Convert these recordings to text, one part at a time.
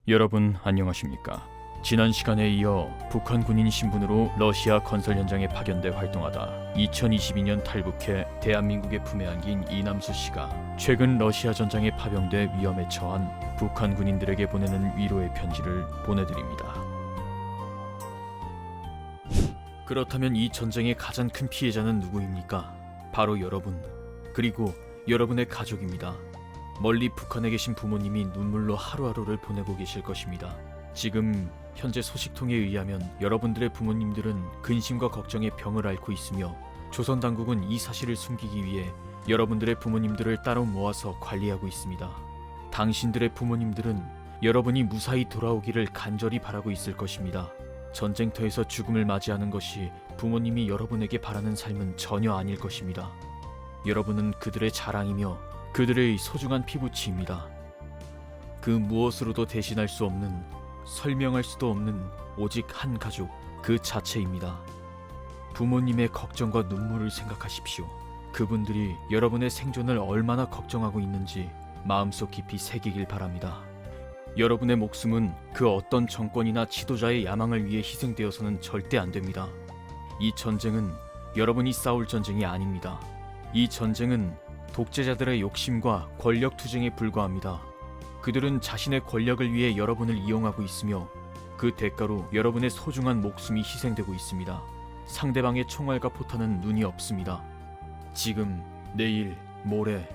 여러분 안녕하십니까? 지난 시간에 이어 북한 군인 신분으로 러시아 건설 현장에 파견돼 활동하다 2022년 탈북해 대한민국에 품에 안긴 이남수 씨가 최근 러시아 전장에 파병돼 위험에 처한 북한 군인들에게 보내는 위로의 편지를 보내드립니다. 그렇다면 이 전쟁의 가장 큰 피해자는 누구입니까? 바로 여러분, 그리고 여러분의 가족입니다. 멀리 북한에 계신 부모님이 눈물로 하루하루를 보내고 계실 것입니다. 지금 현재 소식통에 의하면 여러분들의 부모님들은 근심과 걱정에 병을 앓고 있으며 조선 당국은 이 사실을 숨기기 위해 여러분들의 부모님들을 따로 모아서 관리하고 있습니다. 당신들의 부모님들은 여러분이 무사히 돌아오기를 간절히 바라고 있을 것입니다. 전쟁터에서 죽음을 맞이하는 것이 부모님이 여러분에게 바라는 삶은 전혀 아닐 것입니다. 여러분은 그들의 자랑이며 그들의 소중한 피부치입니다. 그 무엇으로도 대신할 수 없는, 설명할 수도 없는 오직 한 가족 그 자체입니다. 부모님의 걱정과 눈물을 생각하십시오. 그분들이 여러분의 생존을 얼마나 걱정하고 있는지 마음속 깊이 새기길 바랍니다. 여러분의 목숨은 그 어떤 정권이나 지도자의 야망을 위해 희생되어서는 절대 안 됩니다. 이 전쟁은 여러분이 싸울 전쟁이 아닙니다. 이 전쟁은 독재자들의 욕심과 권력 투쟁에 불과합니다. 그들은 자신의 권력을 위해 여러분을 이용하고 있으며 그 대가로 여러분의 소중한 목숨이 희생되고 있습니다. 상대방의 총알과 포탄은 눈이 없습니다. 지금, 내일, 모레,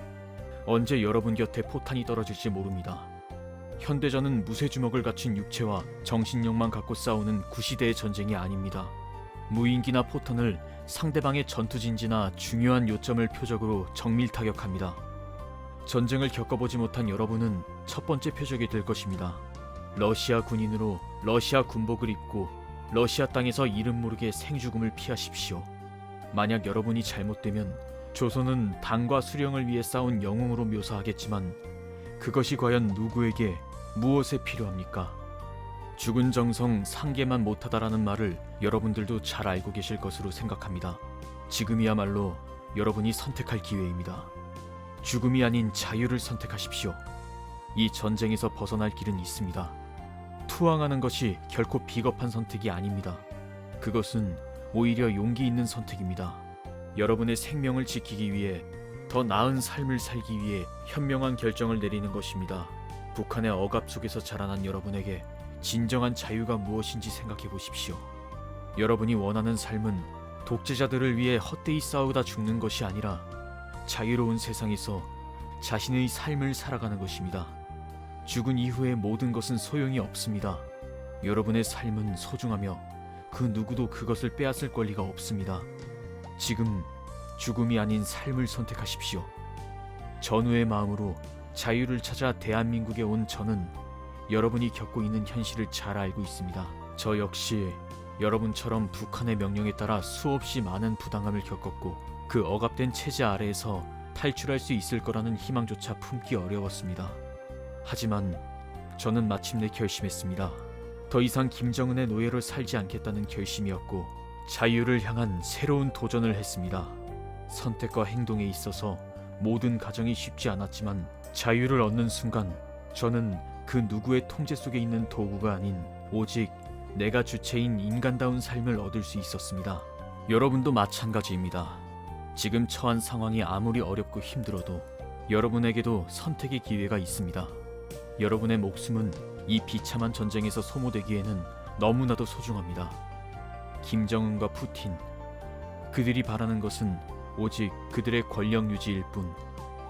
언제 여러분 곁에 포탄이 떨어질지 모릅니다. 현대전은 무쇠주먹을 갖춘 육체와 정신력만 갖고 싸우는 구시대의 전쟁이 아닙니다. 무인기나 포탄을 상대방의 전투진지나 중요한 요점을 표적으로 정밀 타격합니다. 전쟁을 겪어보지 못한 여러분은 첫 번째 표적이 될 것입니다. 러시아 군인으로 러시아 군복을 입고 러시아 땅에서 이름 모르게 생죽음을 피하십시오. 만약 여러분이 잘못되면 조선은 당과 수령을 위해 싸운 영웅으로 묘사하겠지만 그것이 과연 누구에게 무엇에 필요합니까? 죽은 정성 상계만 못하다라는 말을 여러분들도 잘 알고 계실 것으로 생각합니다. 지금이야말로 여러분이 선택할 기회입니다. 죽음이 아닌 자유를 선택하십시오. 이 전쟁에서 벗어날 길은 있습니다. 투항하는 것이 결코 비겁한 선택이 아닙니다. 그것은 오히려 용기 있는 선택입니다. 여러분의 생명을 지키기 위해 더 나은 삶을 살기 위해 현명한 결정을 내리는 것입니다. 북한의 억압 속에서 자라난 여러분에게 진정한 자유가 무엇인지 생각해 보십시오. 여러분이 원하는 삶은 독재자들을 위해 헛되이 싸우다 죽는 것이 아니라 자유로운 세상에서 자신의 삶을 살아가는 것입니다. 죽은 이후의 모든 것은 소용이 없습니다. 여러분의 삶은 소중하며 그 누구도 그것을 빼앗을 권리가 없습니다. 지금 죽음이 아닌 삶을 선택하십시오. 전우의 마음으로 자유를 찾아 대한민국에 온 저는 여러분이 겪고 있는 현실을 잘 알고 있습니다. 저 역시 여러분처럼 북한의 명령에 따라 수없이 많은 부당함을 겪었고 그 억압된 체제 아래에서 탈출할 수 있을 거라는 희망조차 품기 어려웠습니다. 하지만 저는 마침내 결심했습니다. 더 이상 김정은의 노예로 살지 않겠다는 결심이었고 자유를 향한 새로운 도전을 했습니다. 선택과 행동에 있어서 모든 과정이 쉽지 않았지만 자유를 얻는 순간 저는 그 누구의 통제 속에 있는 도구가 아닌 오직 내가 주체인 인간다운 삶을 얻을 수 있었습니다. 여러분도 마찬가지입니다. 지금 처한 상황이 아무리 어렵고 힘들어도 여러분에게도 선택의 기회가 있습니다. 여러분의 목숨은 이 비참한 전쟁에서 소모되기에는 너무나도 소중합니다. 김정은과 푸틴, 그들이 바라는 것은 오직 그들의 권력 유지일 뿐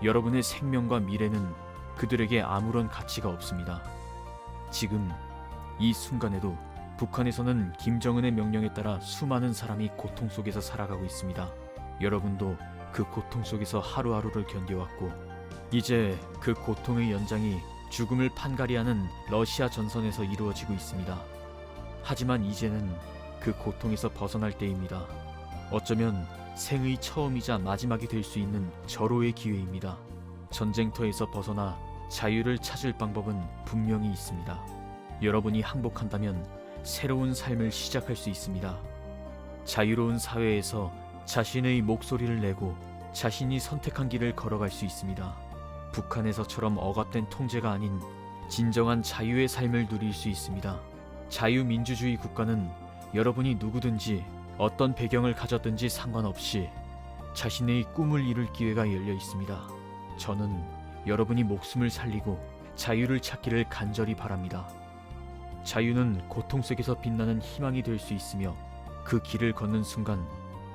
여러분의 생명과 미래는 그들에게 아무런 가치가 없습니다. 지금 이 순간에도 북한에서는 김정은의 명령에 따라 수많은 사람이 고통 속에서 살아가고 있습니다. 여러분도 그 고통 속에서 하루하루를 견뎌왔고 이제 그 고통의 연장이 죽음을 판가리하는 러시아 전선에서 이루어지고 있습니다. 하지만 이제는 그 고통에서 벗어날 때입니다. 어쩌면 생의 처음이자 마지막이 될 수 있는 절호의 기회입니다. 전쟁터에서 벗어나 자유를 찾을 방법은 분명히 있습니다. 여러분이 항복한다면 새로운 삶을 시작할 수 있습니다. 자유로운 사회에서 자신의 목소리를 내고 자신이 선택한 길을 걸어갈 수 있습니다. 북한에서처럼 억압된 통제가 아닌 진정한 자유의 삶을 누릴 수 있습니다. 자유민주주의 국가는 여러분이 누구든지 어떤 배경을 가졌든지 상관없이 자신의 꿈을 이룰 기회가 열려 있습니다. 저는 여러분이 목숨을 살리고 자유를 찾기를 간절히 바랍니다. 자유는 고통 속에서 빛나는 희망이 될 수 있으며 그 길을 걷는 순간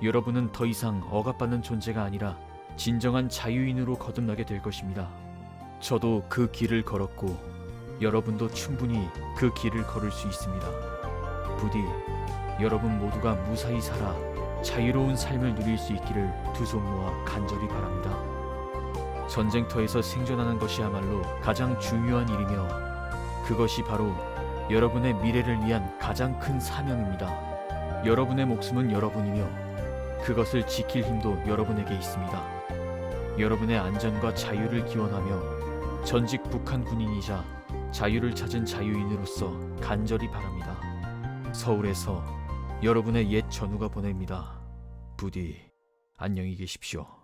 여러분은 더 이상 억압받는 존재가 아니라 진정한 자유인으로 거듭나게 될 것입니다. 저도 그 길을 걸었고 여러분도 충분히 그 길을 걸을 수 있습니다. 부디 여러분 모두가 무사히 살아 자유로운 삶을 누릴 수 있기를 두 손 모아 간절히 바랍니다. 전쟁터에서 생존하는 것이야말로 가장 중요한 일이며 그것이 바로 여러분의 미래를 위한 가장 큰 사명입니다. 여러분의 목숨은 여러분이며 그것을 지킬 힘도 여러분에게 있습니다. 여러분의 안전과 자유를 기원하며 전직 북한 군인이자 자유를 찾은 자유인으로서 간절히 바랍니다. 서울에서 여러분의 옛 전우가 보냅니다. 부디 안녕히 계십시오.